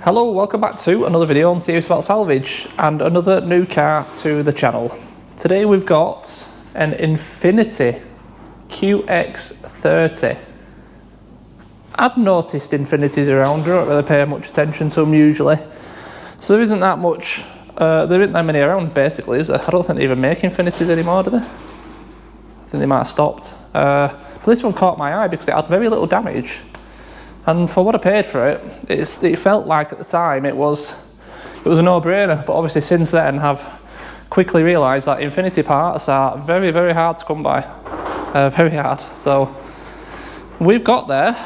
Hello, welcome back to another video on series about Salvage and another new car to the channel. Today we've got an Infiniti QX30. I've noticed Infinitis around, I don't really pay much attention to them usually. So there isn't that much, there isn't that many around basically, is there? I don't think they even make Infinitis anymore, do they? I think they might have stopped. But this one caught my eye because it had very little damage. And for what I paid for it, it felt like at the time it was a no-brainer. But obviously since then I've quickly realised that Infiniti parts are very, very hard to come by. Very hard. So we've got there.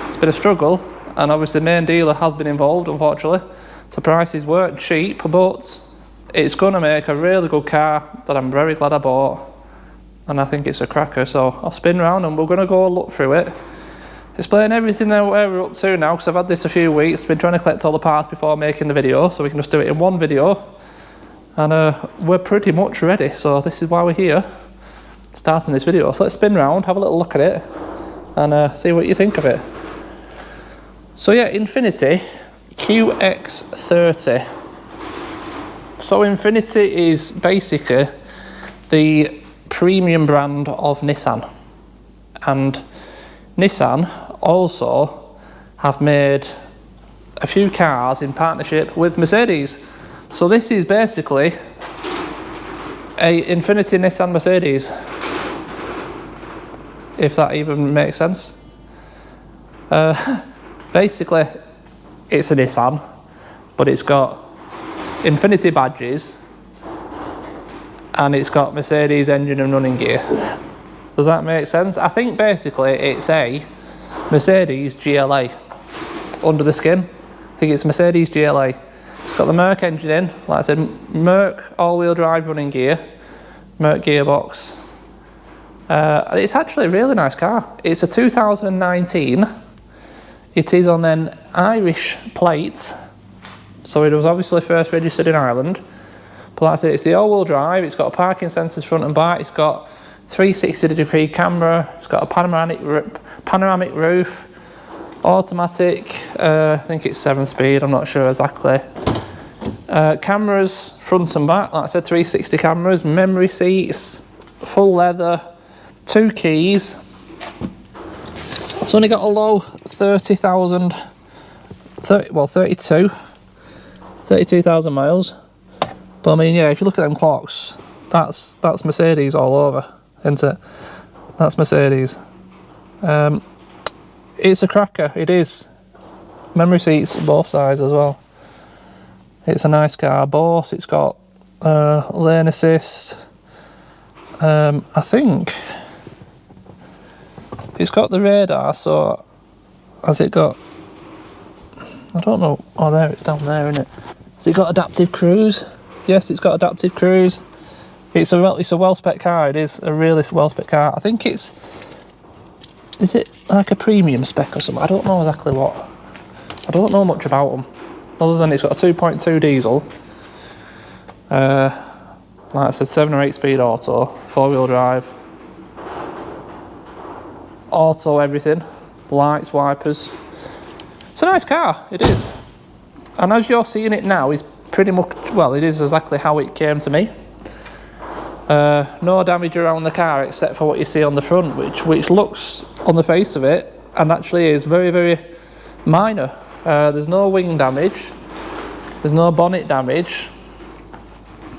It's been a struggle, and obviously the main dealer has been involved, unfortunately. So prices weren't cheap, but it's going to make a really good car that I'm very glad I bought. And I think it's a cracker. So I'll spin round and we're going to go look through it. Explain everything where we're up to now, because I've had this a few weeks, been trying to collect all the parts before making the video, so we can just do it in one video. And we're pretty much ready, so this is why we're here, starting this video. So let's spin round, have a little look at it, and see what you think of it. So yeah, Infiniti QX30. So Infiniti is basically the premium brand of Nissan. And Nissan also have made a few cars in partnership with Mercedes. So this is basically a Infiniti Nissan Mercedes, if that even makes sense. Basically it's a Nissan, but it's got Infiniti badges and it's got Mercedes engine and running gear. Does that make sense? I think basically it's a Mercedes GLA under the skin. I think it's Mercedes GLA. It's got the Merc engine in, like I said, Merc all-wheel drive running gear, Merc gearbox. And it's actually a really nice car. It's a 2019. It is on an Irish plate, so it was obviously first registered in Ireland. But like I said, it's the all-wheel drive. It's got parking sensors front and back. It's got 360-degree camera, it's got a panoramic roof, automatic, I think it's 7-speed, I'm not sure exactly. Cameras front and back, like I said, 360 cameras, memory seats, full leather, 2 keys. It's only got a low 32,000 miles. But I mean, yeah, if you look at them clocks, that's Mercedes all over. Isn't it? That's Mercedes. It's a cracker, it is. Memory seats both sides as well. It's a nice car. Bose, it's got lane assist. I think it's got the radar, so has it got, I don't know, oh there, it's down there, isn't it? Has it got adaptive cruise? Yes, it's got adaptive cruise. It's a well-spec car. It is a really well-spec car. I think is it like a premium spec or something? I don't know exactly what. I don't know much about them, other than it's got a 2.2 diesel. Like I said, 7 or 8 speed auto, 4-wheel drive, auto everything, lights, wipers. It's a nice car. It is, and as you're seeing it now, is pretty much, well, it is exactly how it came to me. No damage around the car except for what you see on the front, which looks on the face of it and actually is very, very minor. There's no wing damage, there's no bonnet damage,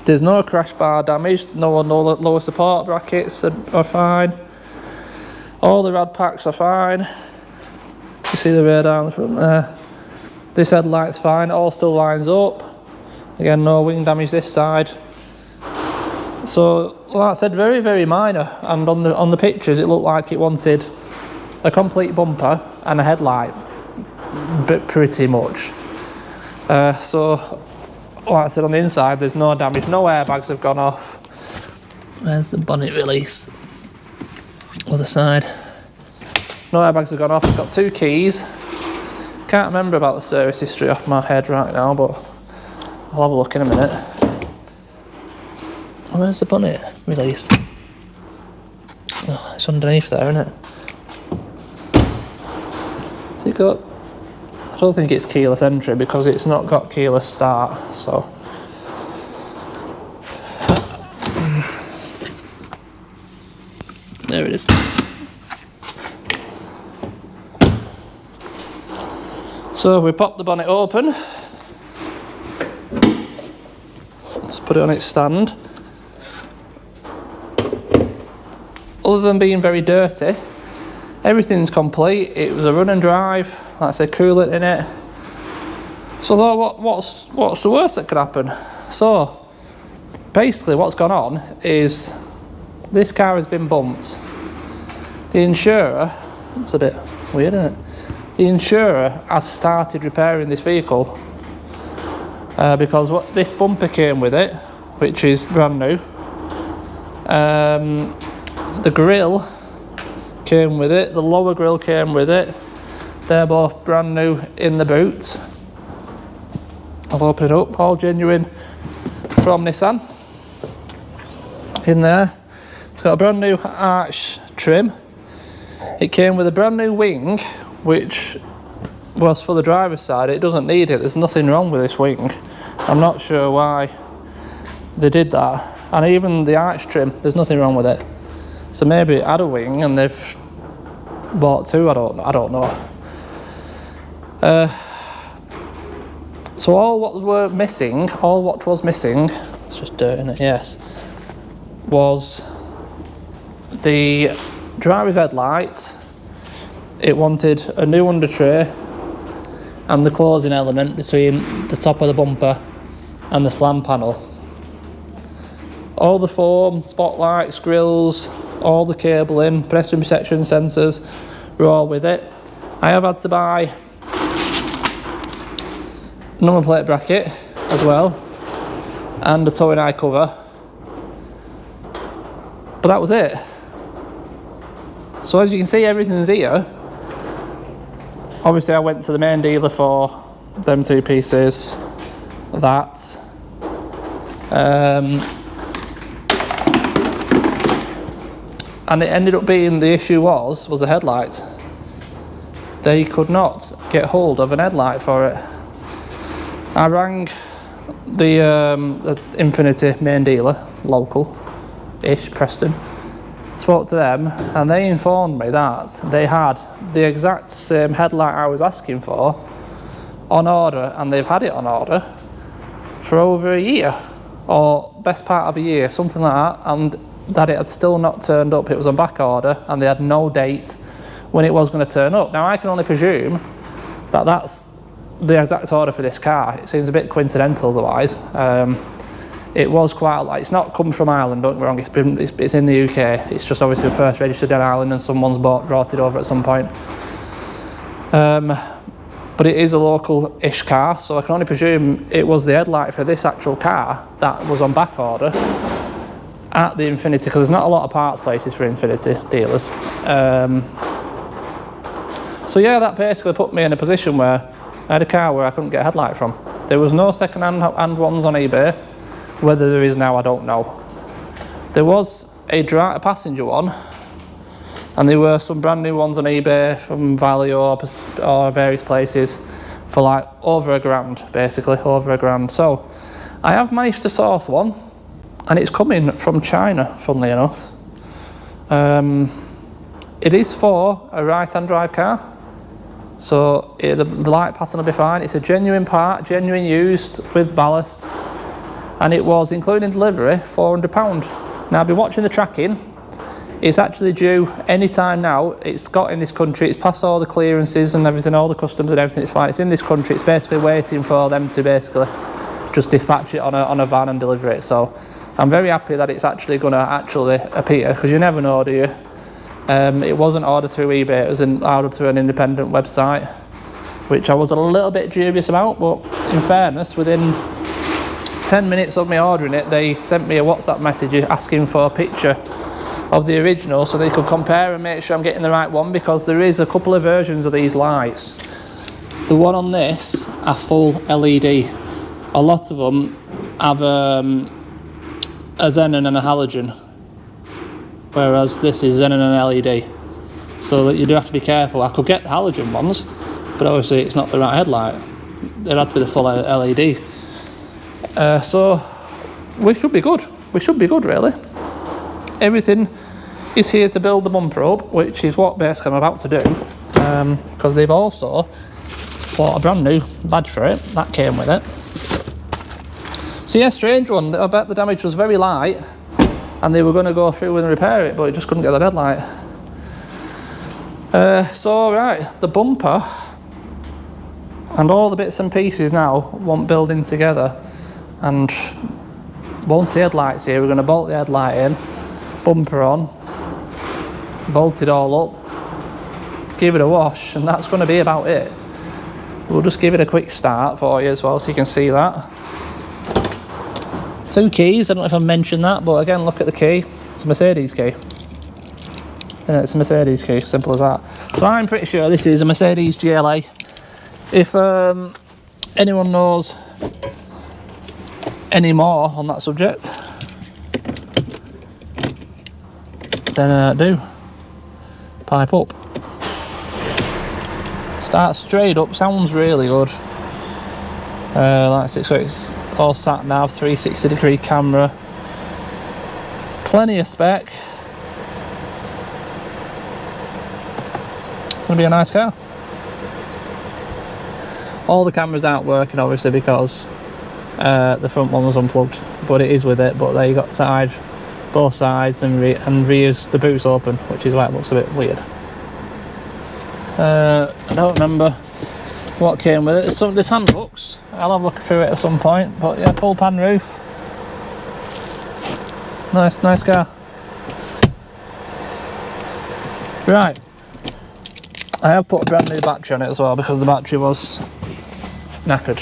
there's no crash bar damage, no lower support brackets are fine, all the rad packs are fine. You see the radar on the front there. This headlight's fine, all still lines up. Again, no wing damage this side. So, like I said, very, very minor, and on the pictures it looked like it wanted a complete bumper and a headlight, but pretty much. So, like I said, on the inside there's no damage, no airbags have gone off. Where's the bonnet release? Other side. No airbags have gone off, it's got 2 keys. Can't remember about the service history off my head right now, but I'll have a look in a minute. Where's the bonnet release? Oh, it's underneath there, isn't it? Has it got, I don't think it's keyless entry because it's not got keyless start, so. There it is. So we pop the bonnet open. Let's put it on its stand. Other than being very dirty, everything's complete. It was a run and drive, like I said, coolant in it. So what's the worst that could happen? So basically what's gone on is this car has been bumped. The insurer, it's a bit weird, isn't it? The insurer has started repairing this vehicle because what this bumper came with it, which is brand new. The grille came with it, the lower grille came with it. They're both brand new in the boot. I'll open it up, all genuine from Nissan. In there, it's got a brand new arch trim. It came with a brand new wing, which was for the driver's side. It doesn't need it, there's nothing wrong with this wing. I'm not sure why they did that. And even the arch trim, there's nothing wrong with it. So maybe it had a wing and they've bought two, I don't know. So all what was missing, it's just dirt in it, yes, was the driver's headlights. It wanted a new under tray and the closing element between the top of the bumper and the slam panel. All the foam, spotlights, grills, all the cabling, pedestrian protection sensors were all with it. I have had to buy number plate bracket as well and a towing eye cover, but that was it. So as you can see, everything's here. Obviously I went to the main dealer for them two pieces, that. And it ended up being, the issue was the headlight. They could not get hold of an headlight for it. I rang the Infiniti main dealer, local-ish, Preston, spoke to them, and they informed me that they had the exact same headlight I was asking for on order, and they've had it on order for over a year, or best part of a year, something like that, and that it had still not turned up. It was on back order and they had no date when it was going to turn up. Now I can only presume that that's the exact order for this car. It seems a bit coincidental otherwise. It was quite, like, it's not come from Ireland, don't get me wrong, it's in the UK. It's just obviously first registered in Ireland and someone's brought it over at some point. But it is a local-ish car, so I can only presume it was the headlight for this actual car that was on back order at the Infiniti, because there's not a lot of parts places for Infiniti dealers. So yeah, that basically put me in a position where I had a car where I couldn't get a headlight from. There was no second-hand ones on eBay. Whether there is now, I don't know. There was a passenger one, and there were some brand new ones on eBay from Valley or various places for like over £1,000, basically, over £1,000. So I have managed to source one, and it's coming from China, funnily enough. It is for a right-hand drive car, so the light pattern will be fine. It's a genuine part, genuine used with ballasts, and it was, including delivery, £400. Now I've been watching the tracking. It's actually due any time now. It's got in this country, it's passed all the clearances and everything, all the customs and everything, it's fine. It's in this country, it's basically waiting for them to basically just dispatch it on a van and deliver it. So I'm very happy that it's actually going to actually appear, because you never know, do you? It wasn't ordered through eBay, it was ordered through an independent website, which I was a little bit dubious about, but in fairness, within 10 minutes of me ordering it, they sent me a WhatsApp message asking for a picture of the original so they could compare and make sure I'm getting the right one, because there is a couple of versions of these lights. The one on this are full LED. A lot of them have a xenon and a halogen, whereas this is xenon and LED. So that you do have to be careful. I could get the halogen ones, but obviously it's not the right headlight. It had to be the full LED. So we should be good. We should be good, really. Everything is here to build the bumper up, which is what basically I'm about to do, because they've also bought a brand new badge for it that came with it. So yeah, strange one. I bet the damage was very light and they were going to go through and repair it, but it just couldn't get the headlight. So right, the bumper and all the bits and pieces now want building together, and once the headlight's here, we're going to bolt the headlight in, bumper on, bolt it all up, give it a wash, and that's going to be about it. We'll just give it a quick start for you as well so you can see that. 2 keys, I don't know if I mentioned that, but again, look at the key. It's a Mercedes key. Yeah, it's a Mercedes key, simple as that. So I'm pretty sure this is a Mercedes GLA. If anyone knows any more on that subject, then do pipe up. Start straight up, sounds really good. Like I said, so it's all sat nav, 360-degree camera, plenty of spec. It's going to be a nice car. All the cameras aren't working obviously because the front one was unplugged, but it is with it. But there you got both sides, and rear's the boot's open, which is why it looks a bit weird. I don't remember what came with it. There's handbooks. I'll have a look through it at some point. But yeah, full pan roof. Nice car. Right. I have put a brand new battery on it as well because the battery was knackered,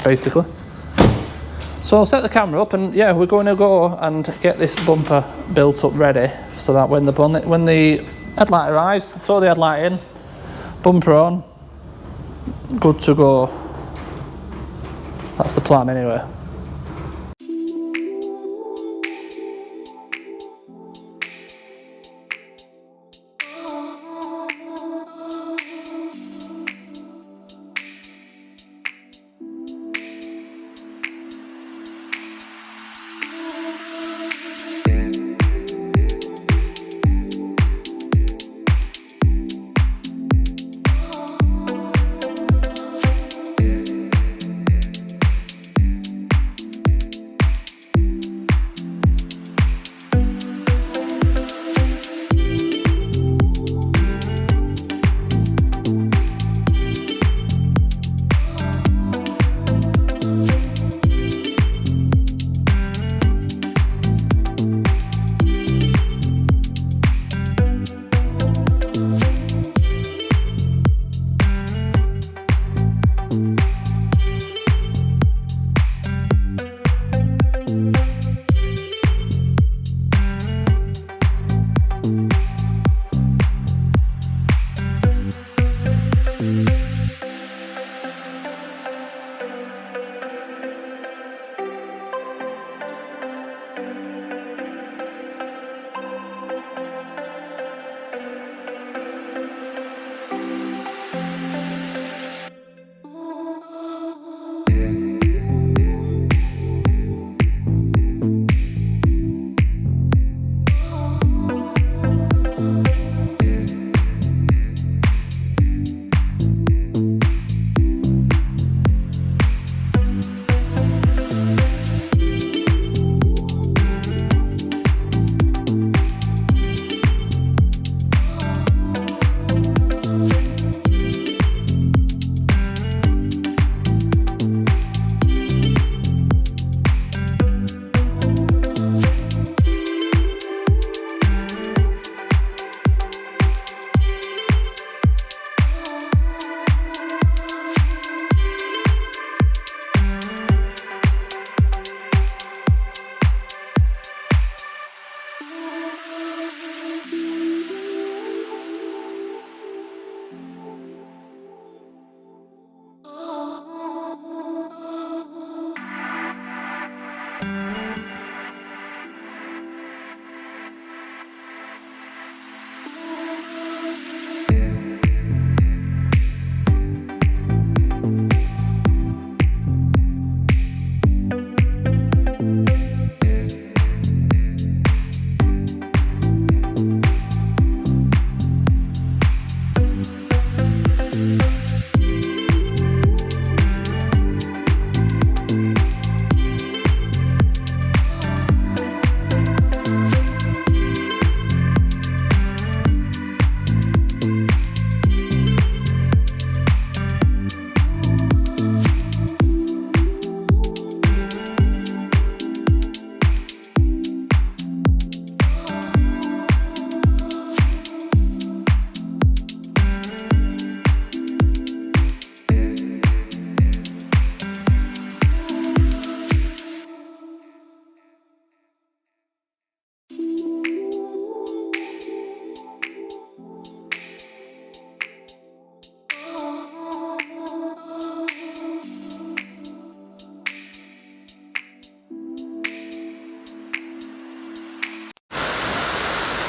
basically. So I'll set the camera up, and yeah, we're going to go and get this bumper built up ready so that when the headlight arrives, throw the headlight in, bumper on, good to go. That's the plan anyway.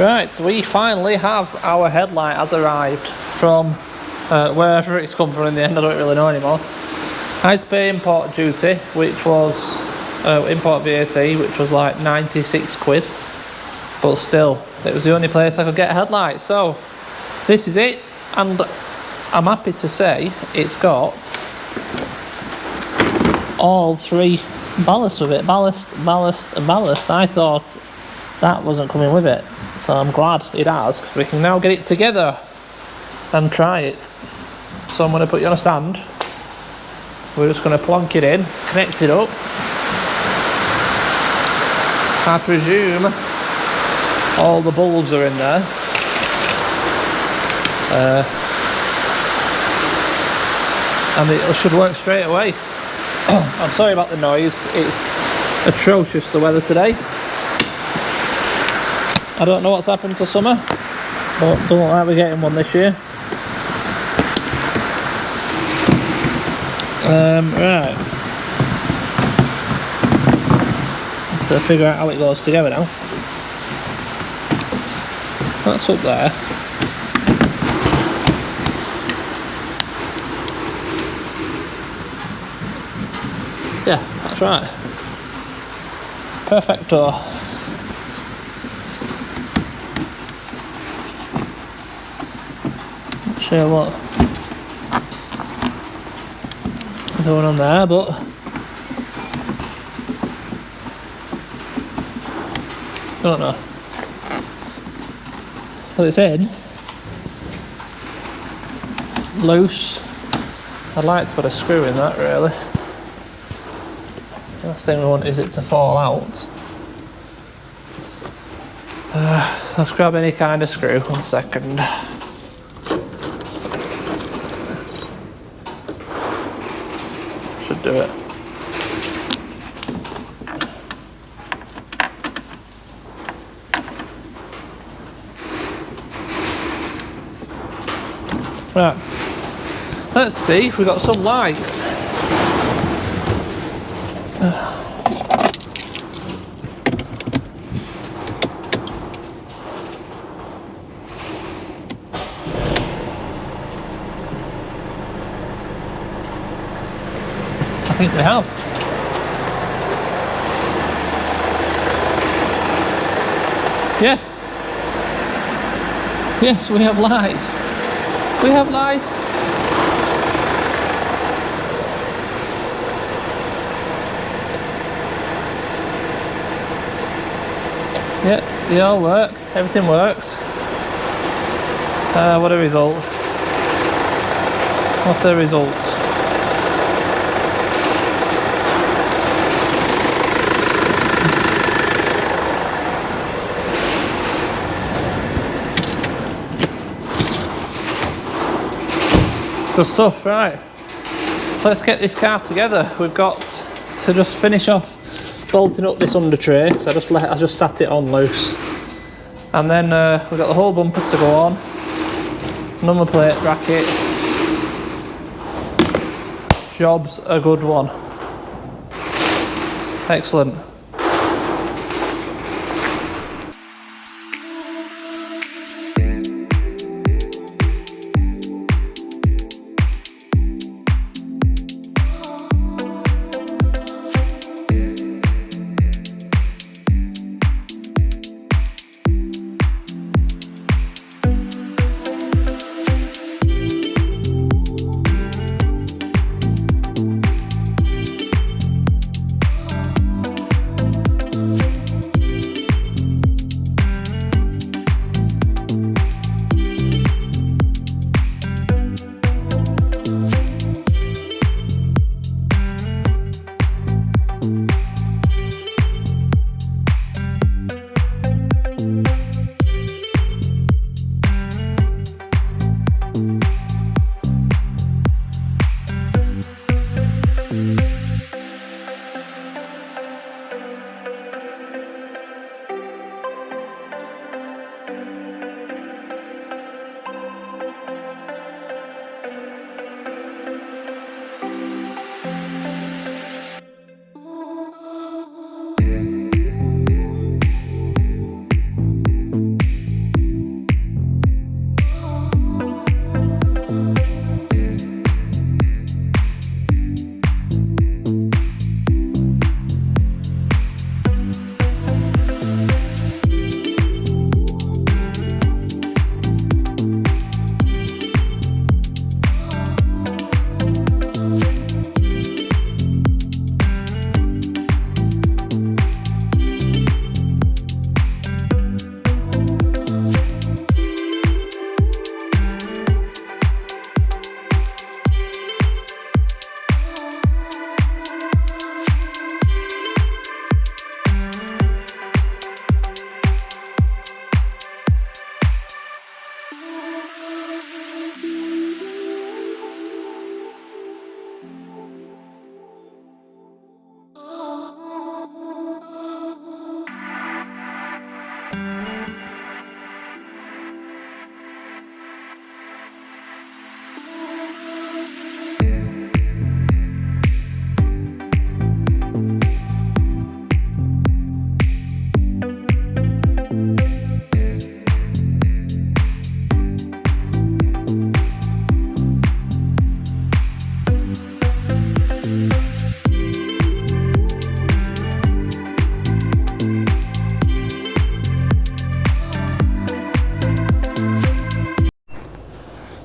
Right, we finally have our headlight has arrived from wherever it's come from in the end, I don't really know anymore. I had to pay import duty, which was import VAT, which was like 96 quid, but still, it was the only place I could get a headlight. So this is it, and I'm happy to say it's got all three ballasts with it. Ballast, ballast and ballast. I thought that wasn't coming with it, so I'm glad it has, because we can now get it together and try it. So I'm going to put you on a stand. We're just going to plonk it in, connect it up. I presume all the bulbs are in there. And it should work straight away. I'm sorry about the noise, it's atrocious, the weather today. I don't know what's happened to summer, but don't look like we're getting one this year. Right. So figure out how it goes together now. That's up there. Yeah, that's right. Perfecto. Not sure what is going on there, but don't know. Well, it's in. Loose. I'd like to put a screw in that, really. The last thing we want is it to fall out. Let's grab any kind of screw. 1 second. Should do it. Right. Let's see if we've got some lights. I think we have. Yes. Yes, we have lights. We have lights. Yeah, they all work. Everything works. What a result. What a result. Good stuff, right. Let's get this car together. We've got to just finish off bolting up this under tray, because I just sat it on loose. And then we've got the whole bumper to go on. Number plate bracket. Job's a good one. Excellent.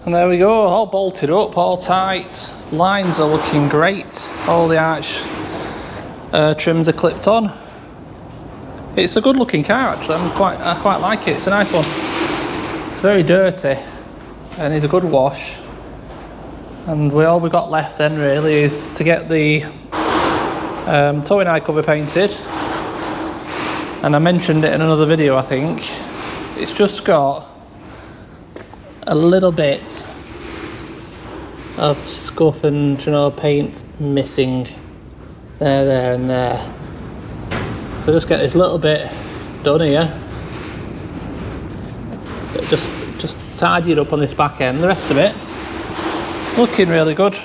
And there we go, all bolted up, all tight. Lines are looking great. All the arch trims are clipped on. It's a good looking car actually, I quite like it, it's a nice one. It's very dirty and it's a good wash. And all we've got left then really is to get the towing eye cover painted. And I mentioned it in another video I think. It's just got a little bit of scuff and paint missing there and there. So just get this little bit done here. Just tidy it up on this back end. The rest of it looking really good,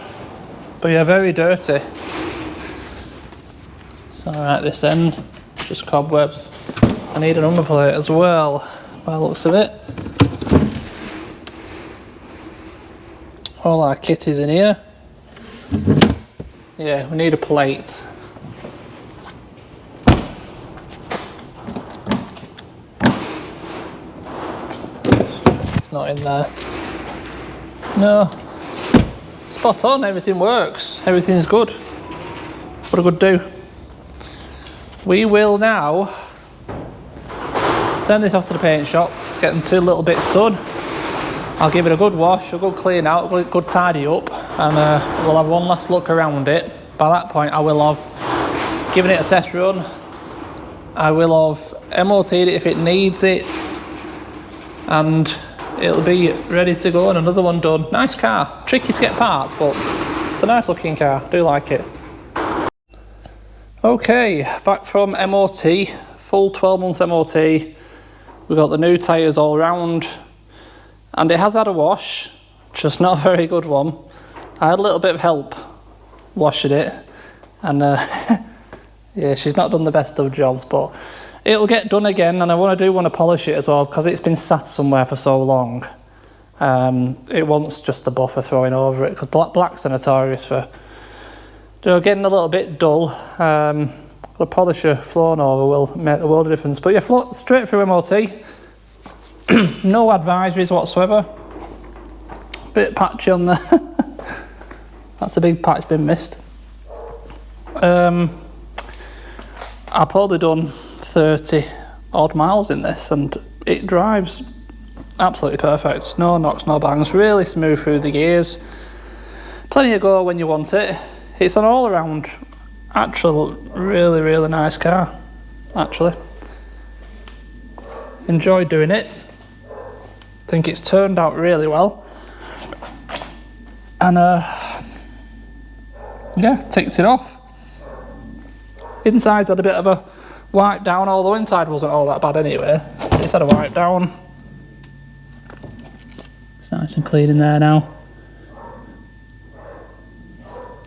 but yeah, very dirty. So right, this end just cobwebs. I need a number plate as well by the looks of it. All our kit is in here. Yeah, we need a plate. It's not in there. No. Spot on, everything works. Everything's good. What a good do. We will now send this off to the paint shop. Let's get them 2 little bits done. I'll give it a good wash, a good clean out, a good tidy up, and we'll have one last look around it. By that point, I will have given it a test run. I will have MOT'd it if it needs it, and it'll be ready to go and another one done. Nice car, tricky to get parts, but it's a nice looking car, I do like it. Okay, back from MOT, full 12 months MOT. We've got the new tyres all round. And it has had a wash, just not a very good one. I had a little bit of help washing it, and yeah, she's not done the best of jobs, but it'll get done again, and I do want to polish it as well, because it's been sat somewhere for so long. It wants just a buffer throwing over it, because blacks are notorious for getting a little bit dull. The polisher flown over will make the world of difference. But yeah, straight through MOT. No advisories whatsoever. Bit patchy on there. That's a big patch been missed. I've probably done 30 odd miles in this, and it drives absolutely perfect. No knocks, no bangs, really smooth through the gears. Plenty of go when you want it. It's an all around actual really nice car, actually. Enjoyed doing it. Think it's turned out really well, and yeah, ticked it off. Inside's had a bit of a wipe down, although inside wasn't all that bad anyway. It's had a wipe down. It's nice and clean in there now.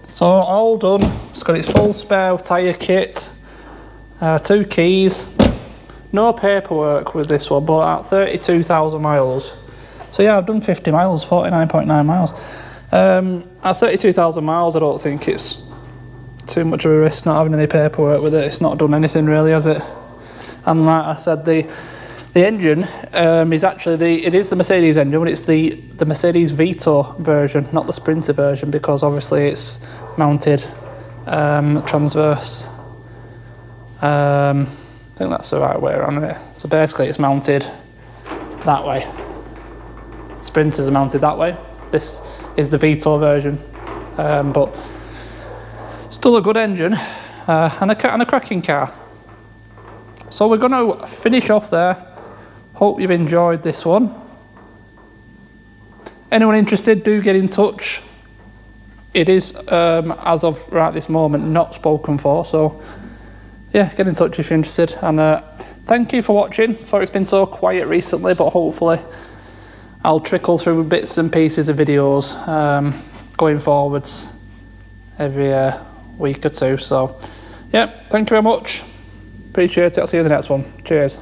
So all done. It's got its full spare tyre kit, 2 keys. No paperwork with this one, but at 32,000 miles. So yeah, I've done 50 miles, 49.9 miles. At 32,000 miles, I don't think it's too much of a risk not having any paperwork with it. It's not done anything really, has it? And like I said, the engine is actually it is the Mercedes engine, but it's the Mercedes Vito version, not the Sprinter version, because obviously it's mounted transverse. I think that's the right way around it. So basically it's mounted that way. Sprinters are mounted that way. This is the Vito version, but still a good engine and a cracking car. So we're going to finish off there. Hope you've enjoyed this one. Anyone interested, do get in touch. It is, as of right this moment, not spoken for, so yeah, get in touch if you're interested. And thank you for watching. Sorry it's been so quiet recently, but hopefully I'll trickle through bits and pieces of videos going forwards every week or two. So yeah, thank you very much. Appreciate it. I'll see you in the next one. Cheers.